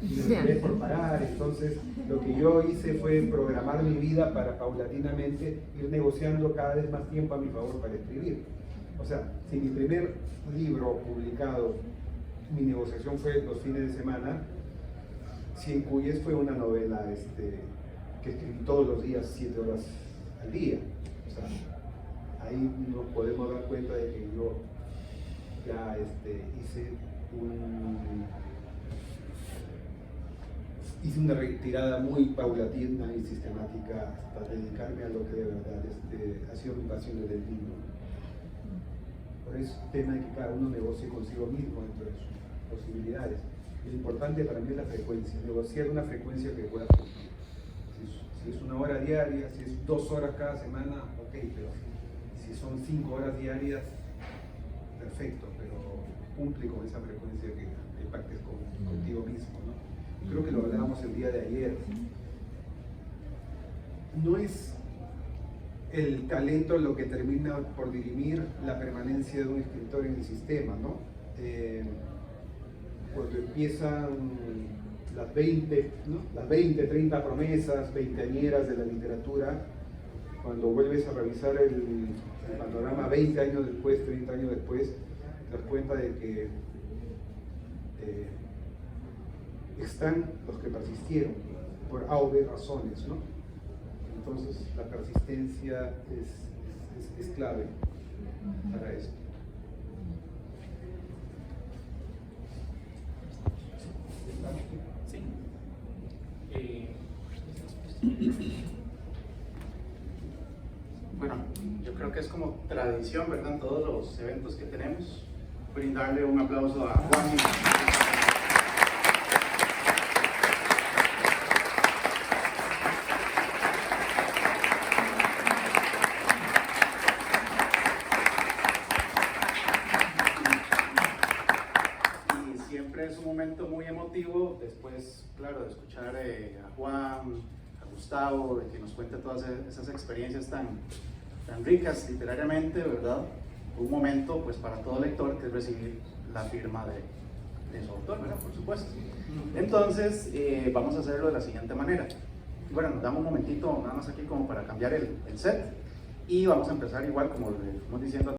y bienes por pagar. Entonces lo que yo hice fue programar mi vida para paulatinamente ir negociando cada vez más tiempo a mi favor para escribir. O sea, si mi primer libro publicado, mi negociación fue los fines de semana, Cien Cuyes fue una novela que escribí todos los días, 7 horas al día. O sea, ahí nos podemos dar cuenta de que yo ya hice una retirada muy paulatina y sistemática hasta dedicarme a lo que de verdad ha sido mi pasión desde el libro. Por eso es tema de que cada uno negocie consigo mismo dentro de sus posibilidades. Lo importante para mí es la frecuencia, negociar una frecuencia que pueda cumplir. Si es 1 hora diaria, si es 2 horas cada semana, ok, pero si son 5 horas diarias, perfecto, pero cumple con esa frecuencia que pactes contigo mismo, ¿no? Creo que lo hablábamos el día de ayer. No es el talento lo que termina por dirimir la permanencia de un escritor en el sistema, ¿no? cuando empiezan las 20, ¿no? Las 20, 30 promesas veinteañeras de la literatura, cuando vuelves a revisar el panorama 20 años después, 30 años después, te das cuenta de que están los que persistieron por A o B razones, ¿no? Entonces la persistencia es clave para esto. Sí. Bueno, yo creo que es como tradición, ¿verdad? En todos los eventos que tenemos, brindarle un aplauso a Juan. Y siempre es un momento muy emotivo, después, claro, de escuchar a Juan, a Gustavo, de que nos cuente todas esas experiencias tan ricas literariamente, ¿verdad? Un momento, pues, para todo lector, que es recibir la firma de su autor, ¿verdad? Por supuesto. Entonces, vamos a hacerlo de la siguiente manera. Bueno, nos damos un momentito, nada más aquí como para cambiar el set, y vamos a empezar igual, como le fuimos diciendo